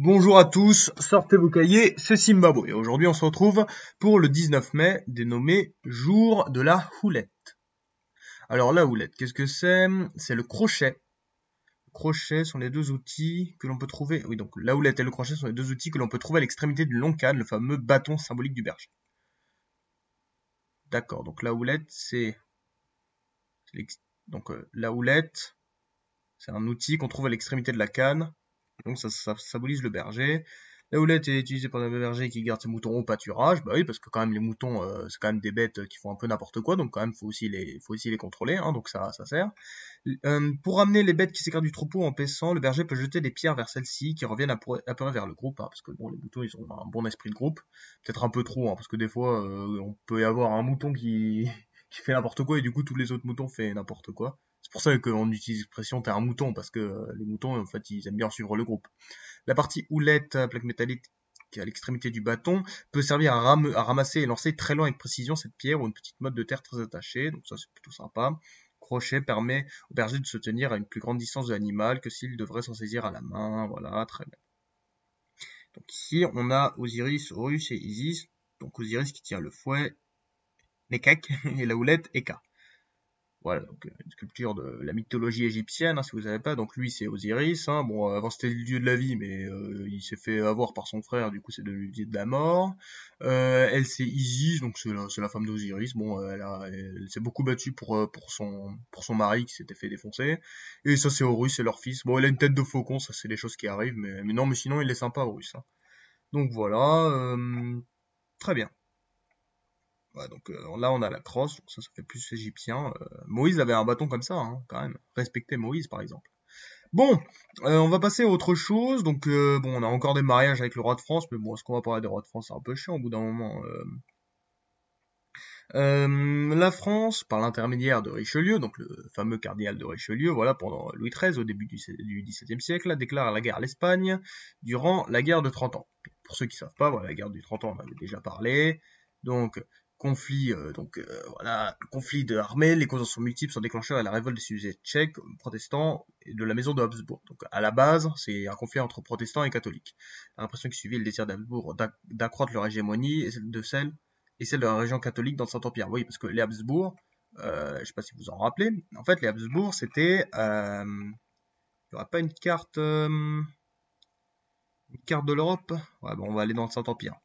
Bonjour à tous, sortez vos cahiers, c'est Simbabwe. Et aujourd'hui on se retrouve pour le 19 mai, dénommé jour de la houlette. Alors la houlette, qu'est-ce que c'est? C'est le crochet. Le crochet sont les deux outils que l'on peut trouver. Oui, donc la houlette et le crochet sont les deux outils que l'on peut trouver à l'extrémité d'une longue canne, le fameux bâton symbolique du berger. D'accord, donc la houlette donc la houlette, c'est un outil qu'on trouve à l'extrémité de la canne. Donc ça symbolise le berger. La houlette est utilisée par le berger qui garde ses moutons au pâturage. Bah oui, parce que quand même les moutons, c'est quand même des bêtes qui font un peu n'importe quoi, donc quand même faut aussi les contrôler, hein, donc ça sert. Pour ramener les bêtes qui s'écartent du troupeau en paissant, le berger peut jeter des pierres vers celles-ci qui reviennent apeurer vers le groupe, hein, parce que bon, les moutons ils ont un bon esprit de groupe, peut-être un peu trop, hein, parce que des fois on peut y avoir un mouton qui fait n'importe quoi et du coup tous les autres moutons font n'importe quoi. C'est pour ça qu'on utilise l'expression t'es un mouton, parce que les moutons en fait ils aiment bien suivre le groupe. La partie houlette, plaque métallique qui est à l'extrémité du bâton, peut servir à ramasser et lancer très loin avec précision cette pierre ou une petite motte de terre très attachée, donc ça c'est plutôt sympa. Crochet permet au berger de se tenir à une plus grande distance de l'animal que s'il devrait s'en saisir à la main, voilà, très bien. Donc ici on a Osiris, Horus et Isis, donc Osiris qui tient le fouet, Nekek, et la houlette, Eka. Voilà, donc une sculpture de la mythologie égyptienne, hein, si vous savez pas. Donc lui, c'est Osiris. Hein. Bon, avant c'était le dieu de la vie, mais il s'est fait avoir par son frère, du coup c'est devenu le dieu de la mort. Elle, c'est Isis, donc c'est la femme d'Osiris. Bon, elle s'est beaucoup battue pour son mari qui s'était fait défoncer. Et ça, c'est Horus, c'est leur fils. Bon, il a une tête de faucon, ça c'est des choses qui arrivent, mais non, mais sinon il est sympa, Horus. Hein. Donc voilà, très bien. Ouais, donc là on a la crosse, donc ça fait plus égyptien. Moïse avait un bâton comme ça, hein, quand même. Respectez Moïse par exemple. Bon, on va passer à autre chose. Donc bon, on a encore des mariages avec le roi de France, mais bon, est-ce qu'on va parler des rois de France? C'est un peu chiant au bout d'un moment. La France, par l'intermédiaire de Richelieu, donc le fameux cardinal de Richelieu, voilà, pendant Louis XIII, au début du XVIIe siècle, déclare la guerre à l'Espagne durant la guerre de 30 ans. Pour ceux qui savent pas, voilà, la guerre du 30 ans, on en avait déjà parlé. Donc, conflit de l'armée, les causes en sont multiples, sont déclenchées à la révolte des sujets tchèques, protestants et de la maison de Habsbourg. Donc, à la base, c'est un conflit entre protestants et catholiques. La répression qui suivit le désir d'Habsbourg d'accroître leur hégémonie et celle de la région catholique dans le Saint-Empire. Oui, parce que les Habsbourg, je ne sais pas si vous en rappelez, en fait, les Habsbourg, c'était... il n'y aura pas une carte de l'Europe? Ouais, bon, on va aller dans le Saint-Empire.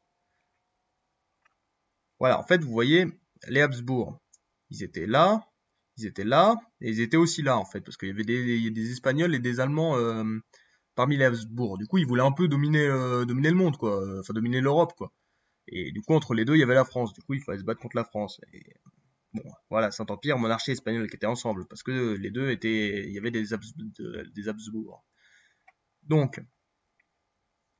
Voilà, en fait, vous voyez, les Habsbourg, ils étaient là, et ils étaient aussi là, en fait, parce qu'il y avait il y a des Espagnols et des Allemands parmi les Habsbourg. Du coup, ils voulaient un peu dominer le monde, quoi, enfin dominer l'Europe, quoi. Et du coup, entre les deux, il y avait la France. Du coup, il fallait se battre contre la France. Et bon, voilà, Saint-Empire, monarchie espagnole qui étaient ensemble, parce que les deux étaient, il y avait des Habsbourg. Donc,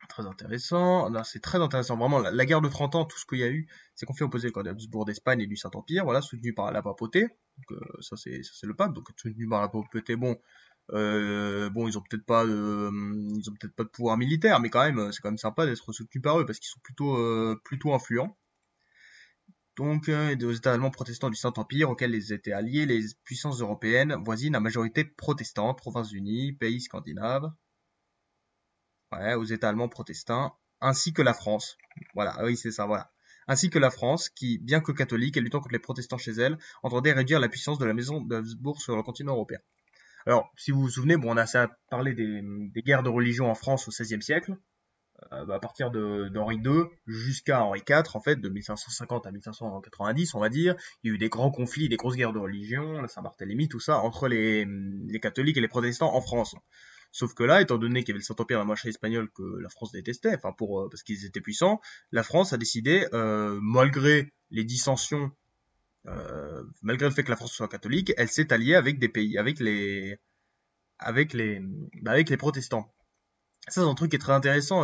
très intéressant. Là, c'est très intéressant. Vraiment, la guerre de 30 ans, tout ce qu'il y a eu, c'est qu'on fait opposer le camp des Habsbourg d'Espagne et du Saint-Empire, voilà, soutenu par la papauté. Donc, ça c'est le pape. Donc, soutenu par la papauté, bon, ils ont peut-être pas de pouvoir militaire, mais quand même, c'est quand même sympa d'être soutenu par eux parce qu'ils sont plutôt influents. Donc, aux États allemands protestants du Saint-Empire, auxquels ils étaient alliés les puissances européennes voisines à majorité protestante, Provinces-Unies, pays scandinaves, ouais, aux États allemands protestants, ainsi que la France. Voilà, ah oui, c'est ça, voilà. Ainsi que la France, qui, bien que catholique et luttant contre les protestants chez elle, entendait réduire la puissance de la maison d'Habsbourg sur le continent européen. Alors, si vous vous souvenez, bon, on a assez parlé des guerres de religion en France au XVIe siècle, à partir d'Henri II jusqu'à Henri IV, en fait, de 1550 à 1590, on va dire, il y a eu des grands conflits, des grosses guerres de religion, la Saint-Barthélemy, tout ça, entre les catholiques et les protestants en France. Sauf que là, étant donné qu'il y avait le Saint-Empire et la monarchie espagnole que la France détestait, enfin parce qu'ils étaient puissants, la France a décidé, malgré les dissensions, malgré le fait que la France soit catholique, elle s'est alliée avec des pays, avec les protestants. Ça, c'est un truc qui est très intéressant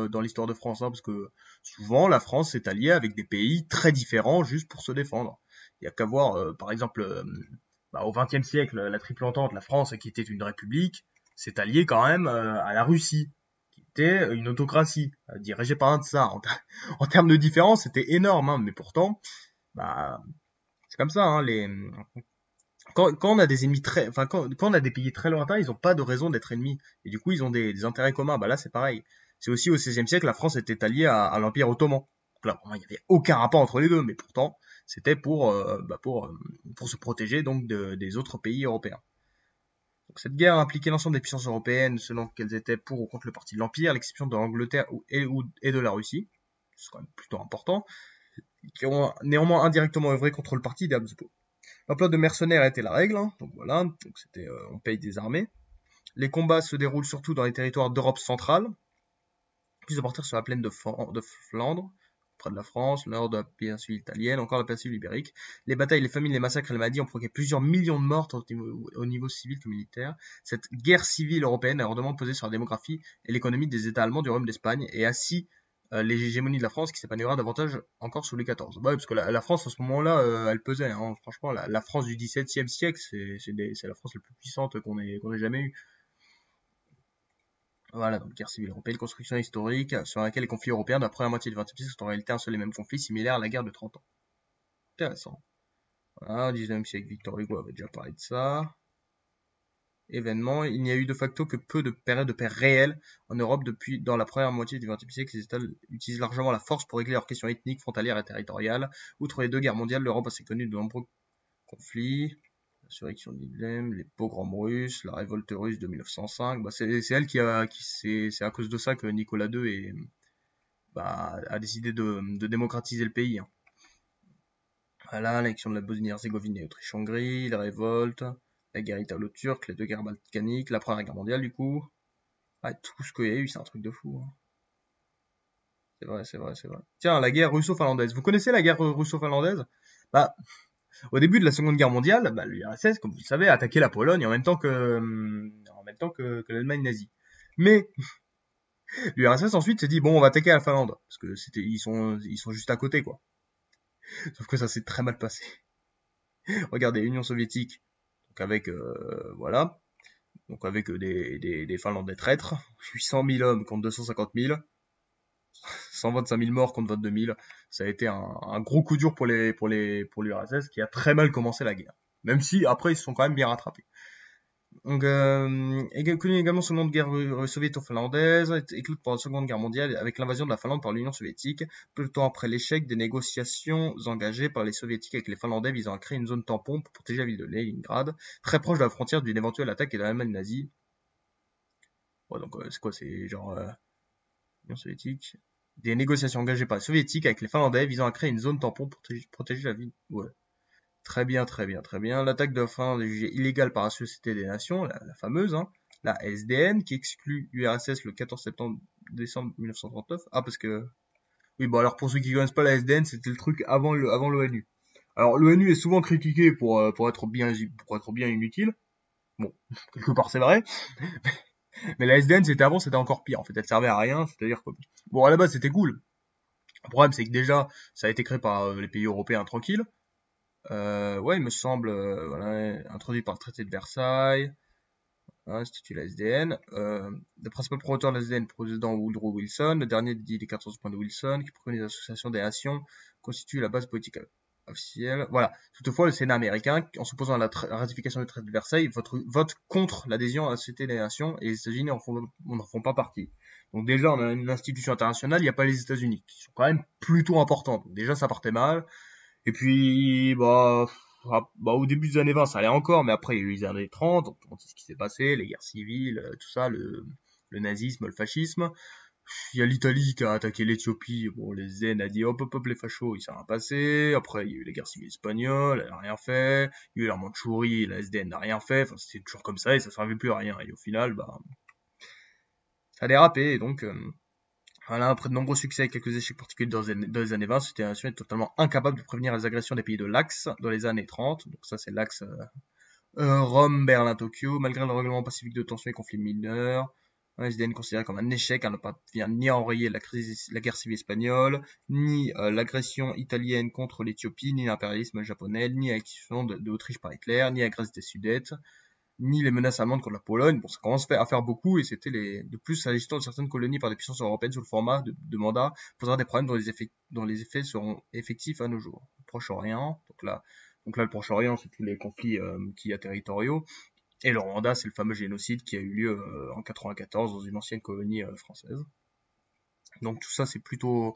dans l'histoire de France, hein, parce que souvent la France s'est alliée avec des pays très différents juste pour se défendre. Il y a qu'à voir, par exemple, au XXe siècle, la Triple Entente, la France, qui était une république, s'est alliée quand même à la Russie, qui était une autocratie, dirigée par un tsar. En termes de différence, c'était énorme, hein, mais pourtant, bah, c'est comme ça, hein, quand on a des ennemis quand on a des pays très lointains, ils n'ont pas de raison d'être ennemis. Et du coup, ils ont des intérêts communs. Bah là, c'est pareil. c'est aussi au XVIe siècle, la France était alliée à l'Empire ottoman. Donc là, vraiment, il n'y avait aucun rapport entre les deux, mais pourtant, c'était pour se protéger donc des autres pays européens. Donc cette guerre a impliqué l'ensemble des puissances européennes selon qu'elles étaient pour ou contre le parti de l'Empire, à l'exception de l'Angleterre et de la Russie. C'est quand même plutôt important, qui ont néanmoins indirectement œuvré contre le parti des Habsbourg. L'emploi de mercenaires était la règle, hein, donc voilà, donc c'était on paye des armées. Les combats se déroulent surtout dans les territoires d'Europe centrale, puis de partir sur la plaine de Flandre, près de la France, le nord de la péninsule italienne, encore la péninsule ibérique. Les batailles, les famines, les massacres et les maladies ont provoqué plusieurs millions de morts au niveau civil que militaire. Cette guerre civile européenne a lourdement pesé sur la démographie et l'économie des États allemands du Royaume d'Espagne et assis l'hégémonie de la France qui s'épanouira davantage encore sous Louis XIV. Bah, parce que la France, à ce moment-là, elle pesait. Hein. Franchement, la France du XVIIe siècle, c'est la France la plus puissante qu'on ait jamais eue. Voilà, donc guerre civile européenne, construction historique, sur laquelle les conflits européens de la première moitié du XXe siècle sont en réalité un seul et même conflit, similaire à la guerre de 30 ans. Intéressant. Voilà, 19e siècle, Victor Hugo avait déjà parlé de ça. Événement, il n'y a eu de facto que peu de périodes de paix réelles en Europe depuis dans la première moitié du XXe siècle. Les États utilisent largement la force pour régler leurs questions ethniques, frontalières et territoriales. Outre les deux guerres mondiales, l'Europe a connu de nombreux conflits. L'insurrection d'Idlem, les pogroms russes, la révolte russe de 1905. Bah, c'est elle c'est à cause de ça que Nicolas II a décidé de démocratiser le pays. Hein. Voilà, l'annexion de la Bosnie-Herzégovine et Autriche-Hongrie, les révoltes, la guerre italo-turque, les deux guerres balkaniques, la première guerre mondiale du coup. Ah, tout ce qu'il y a eu, c'est un truc de fou. Hein. C'est vrai, c'est vrai, c'est vrai. Tiens, la guerre russo-finlandaise. Vous connaissez la guerre russo-finlandaise? Bah, au début de la Seconde Guerre mondiale, bah, l'URSS, comme vous le savez, a attaqué la Pologne en même temps que l'Allemagne nazie. Mais l'URSS ensuite s'est dit bon, on va attaquer la Finlande parce que ils sont juste à côté quoi. Sauf que ça s'est très mal passé. Regardez, Union soviétique, donc avec voilà, donc avec des Finlandais traîtres, 800 000 hommes contre 250 000, 125 000 morts contre 22 000. Ça a été un gros coup dur pour l'URSS qui a très mal commencé la guerre. Même si après ils se sont quand même bien rattrapés. Donc, connu également sous le nom de guerre soviéto-finlandaise, éclate pendant la Seconde Guerre mondiale avec l'invasion de la Finlande par l'Union soviétique, peu de temps après l'échec des négociations engagées par les soviétiques avec les Finlandais visant à créer une zone tampon pour protéger la ville de Leningrad, très proche de la frontière d'une éventuelle attaque de l'Allemagne nazie. Ouais, donc c'est quoi, c'est genre Union soviétique, des négociations engagées par les soviétiques avec les Finlandais visant à créer une zone tampon pour protéger la ville. Ouais. Très bien, très bien, très bien. L'attaque de la Finlande est jugée illégale par la Société des Nations, la fameuse, hein, la SDN, qui exclut l'URSS le 14 décembre 1939. Ah, parce que... Oui, bon, alors pour ceux qui connaissent pas la SDN, c'était le truc avant l'ONU. Alors, l'ONU est souvent critiquée pour être bien inutile. Bon, quelque part c'est vrai. Mais la SDN, c'était encore pire. En fait, elle servait à rien. C'est-à-dire que... Bon, à la base, c'était cool. Le problème, c'est que déjà, ça a été créé par les pays européens tranquilles. Ouais, il me semble, voilà, introduit par le traité de Versailles, hein, institut la SDN. Le principal promoteur de la SDN, le président Woodrow Wilson, le dernier dit des 14 points de Wilson, qui préconise l'association des nations, constitue la base politique officielle. Voilà. Toutefois, le Sénat américain, en s'opposant à la ratification du traité de Versailles, vote contre l'adhésion à la Société des Nations, et les États-Unis n'en font pas partie. Donc déjà, on a une institution internationale, il n'y a pas les États-Unis, qui sont quand même plutôt importants. Donc déjà, ça partait mal. Et puis, au début des années 20, ça allait encore, mais après, il y a eu les années 30, donc on sait ce qui s'est passé, les guerres civiles, tout ça, le nazisme, le fascisme. Il y a l'Italie qui a attaqué l'Éthiopie, bon, les Zen a dit hop hop hop les fachos, il s'est rien passé. Après, il y a eu les guerres civiles espagnoles, elle n'a rien fait. Il y a eu la Mandchourie, la SDN n'a rien fait. Enfin, c'était toujours comme ça et ça servait plus à rien. Et au final, ça a dérapé. Et donc, voilà, après de nombreux succès et quelques échecs particuliers dans les années 20, cette nation est totalement incapable de prévenir les agressions des pays de l'Axe dans les années 30. Donc ça, c'est l'Axe Rome, Berlin, Tokyo. Malgré le règlement pacifique de tensions et conflits mineurs, la SDN est considérée comme un échec, elle ne parvient ni à enrayer la guerre civile espagnole, ni l'agression italienne contre l'Éthiopie, ni l'impérialisme japonais, ni l'exclusion d'Autriche par Hitler, ni la Grèce des Sudètes, ni les menaces allemandes contre la Pologne. Bon, ça commence à faire beaucoup, et c'était de plus la gestion de certaines colonies par des puissances européennes sous le format de mandat posera des problèmes dont les effets seront effectifs à nos jours. Proche-Orient, donc là le Proche-Orient, c'est tous les conflits qu'il y a territoriaux, et le Rwanda, c'est le fameux génocide qui a eu lieu en 94 dans une ancienne colonie française. Donc tout ça c'est plutôt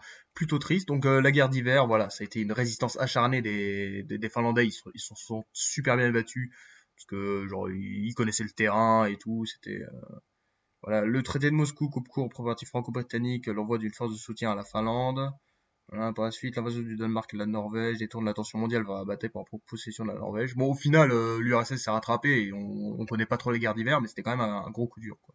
triste. Donc la guerre d'hiver, voilà, ça a été une résistance acharnée des Finlandais. Sont super bien battus parce que genre ils connaissaient le terrain et tout. C'était voilà, le traité de Moscou coupe court aux préparatifs franco-britanniques, l'envoi d'une force de soutien à la Finlande. Voilà, par la suite, l'invasion du Danemark et de la Norvège détourne l'attention mondiale vers la bataille pour la possession de la Norvège. Bon, au final, l'URSS s'est rattrapé et on connaît pas trop les guerres d'hiver, mais c'était quand même un gros coup dur, quoi.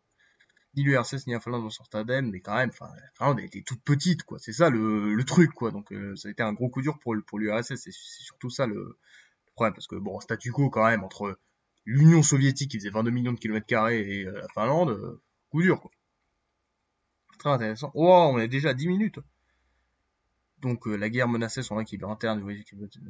Ni l'URSS ni la Finlande en sortent indemnes, mais quand même, enfin, la Finlande a été toute petite, quoi. C'est ça le truc, quoi. Donc, ça a été un gros coup dur pour l'URSS. C'est surtout ça le problème, parce que bon, statu quo quand même entre l'Union soviétique qui faisait 22 millions de kilomètres carrés et la Finlande, coup dur, quoi. Très intéressant. Oh, on est déjà à 10 minutes. Donc la guerre menaçait son équilibre interne.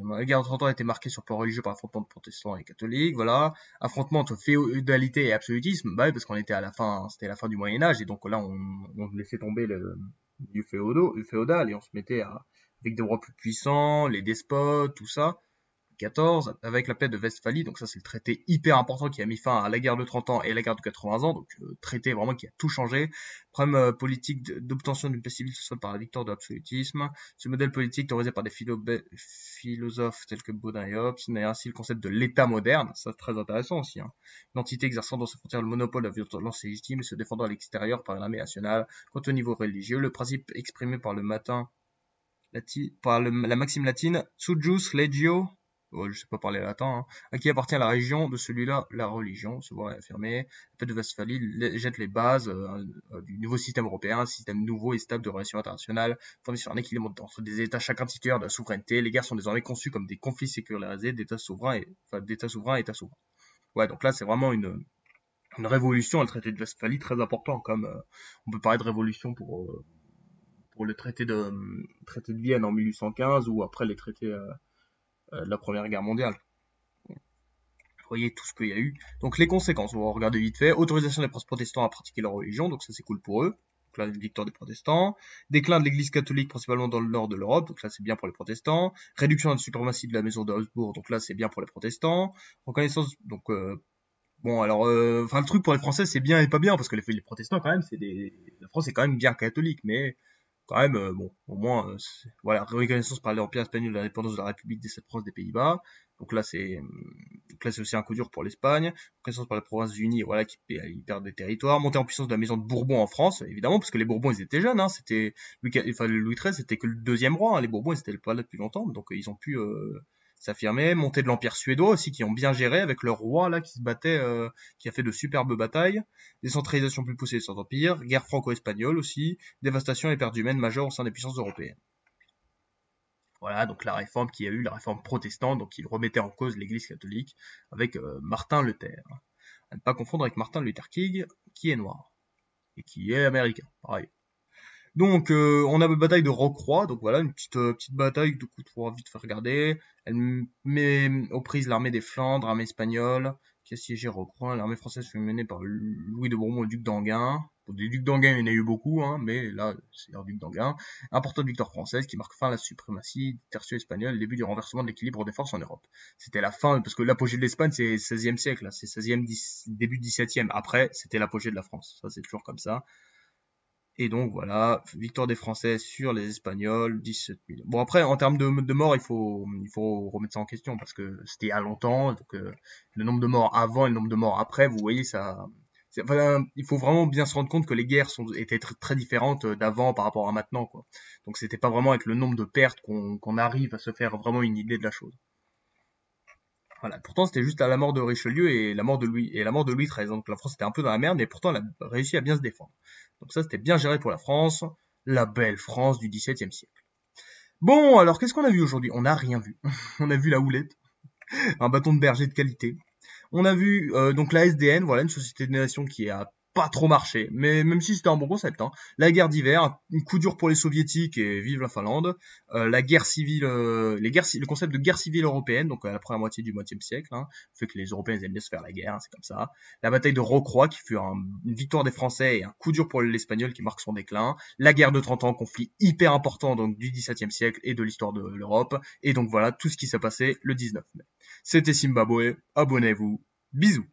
La guerre de 30 ans a été marquée sur le plan religieux par affrontement de protestants et catholiques. Voilà, affrontement entre féodalité et absolutisme. Bah oui, parce qu'on était à la fin, c'était la fin du Moyen Âge et donc là on laissait tomber du féodal et on se mettait avec des rois plus puissants, les despotes, tout ça. 14, avec la paix de Westphalie, donc ça c'est le traité hyper important qui a mis fin à la guerre de 30 ans et à la guerre de 80 ans, donc traité vraiment qui a tout changé. Problème politique d'obtention d'une paix civile sociale par la victoire de l'absolutisme. Ce modèle politique théorisé par des philosophes tels que Baudin et Hobbes n'est ainsi le concept de l'État moderne, ça c'est très intéressant aussi. Hein. Une entité exerçant dans ses frontières le monopole de la violence légitime et se défendant à l'extérieur par l'armée nationale. Quant au niveau religieux, le principe exprimé par la maxime latine Sujus Legio, oh, je sais pas parler latin, hein, à qui appartient la région de celui-là, la religion, se voit affirmée. La paix de Westphalie jette les bases du nouveau système européen, un système nouveau et stable de relations internationales, fondé sur un équilibre entre des États chacun titulaire de la souveraineté. Les guerres sont désormais conçues comme des conflits sécularisés d'États souverains d'États souverains à États souverains. Ouais, donc là c'est vraiment une révolution, le traité de Westphalie, très important, comme on peut parler de révolution pour le traité de Vienne en 1815 ou après les traités de la Première Guerre mondiale. Vous voyez tout ce qu'il y a eu. Donc les conséquences, on va regarder vite fait. Autorisation des princes protestants à pratiquer leur religion, donc ça c'est cool pour eux. Donc là, une victoire des protestants. Déclin de l'église catholique, principalement dans le nord de l'Europe, donc là c'est bien pour les protestants. Réduction de la suprématie de la maison de Habsbourg, donc là c'est bien pour les protestants. Reconnaissance, donc bon alors, enfin le truc pour les Français c'est bien et pas bien, parce que les protestants quand même, la France est quand même bien catholique, mais quand même, bon, au moins, voilà, reconnaissance par l'Empire espagnol de l'indépendance de la République des Sept Princes des Pays-Bas. Donc là, c'est aussi un coup dur pour l'Espagne. Reconnaissance par les Provinces-Unies, voilà, ils perdent des territoires. Montée en puissance de la maison de Bourbon en France, évidemment, parce que les Bourbons, ils étaient jeunes, hein. C'était Louis XIII, c'était que le deuxième roi. Hein. Les Bourbons, ils étaient pas là depuis longtemps, donc ils ont pu s'affirmer. Montée de l'Empire suédois aussi, qui ont bien géré avec leur roi là, qui se battait, qui a fait de superbes batailles. Décentralisation plus poussée de cet empire. Guerre franco-espagnole aussi. Dévastation et perte humaine majeure au sein des puissances européennes. Voilà, donc la réforme qu'il y a eu, la réforme protestante, donc il remettait en cause l'Église catholique avec Martin Luther. À ne pas confondre avec Martin Luther King, qui est noir et qui est américain, pareil. Donc on a une bataille de Rocroi, donc voilà une petite bataille de coup de pouvoir vite faire regarder. Elle met aux prises l'armée des Flandres, l'armée espagnole qui a siégé Rocroi. L'armée française fut menée par Louis de Bourbon et le duc d'Enghien. Bon, des ducs d'Enghien il y en a eu beaucoup, hein, mais là c'est un duc d'Enghien. Importante victoire française qui marque fin à la suprématie tertio espagnole, le début du renversement de l'équilibre des forces en Europe. C'était la fin, parce que l'apogée de l'Espagne c'est 16e siècle, là, c'est 16e, début 17e. Après c'était l'apogée de la France, ça c'est toujours comme ça. Et donc voilà, victoire des Français sur les Espagnols, 17 000. Bon après, en termes de morts, il faut remettre ça en question parce que c'était il y a longtemps. Donc le nombre de morts avant et le nombre de morts après, vous voyez ça. Enfin, il faut vraiment bien se rendre compte que les guerres étaient très différentes d'avant par rapport à maintenant, quoi. Donc c'était pas vraiment avec le nombre de pertes qu'on arrive à se faire vraiment une idée de la chose. Voilà. Pourtant, c'était juste à la mort de Richelieu et la mort de Louis XIII. Donc la France était un peu dans la merde, mais pourtant elle a réussi à bien se défendre. Donc ça, c'était bien géré pour la France, la belle France du XVIIe siècle. Bon, alors qu'est-ce qu'on a vu aujourd'hui? On n'a rien vu. On a vu la houlette, un bâton de berger de qualité. On a vu donc la SDN, voilà, une société de nation qui a pas trop marché, mais même si c'était un bon concept. Hein. La guerre d'hiver, un coup dur pour les soviétiques et vive la Finlande. La guerre civile, le concept de guerre civile européenne, donc à la première moitié du XXe siècle, hein, fait que les Européens aiment bien se faire la guerre, hein, c'est comme ça. La bataille de Rocroi qui fut une victoire des Français et un coup dur pour l'Espagnol qui marque son déclin. La guerre de 30 ans, conflit hyper important donc du XVIIe siècle et de l'histoire de l'Europe. Et donc voilà tout ce qui s'est passé le 19 mai. C'était Zimbabwe, abonnez-vous, bisous.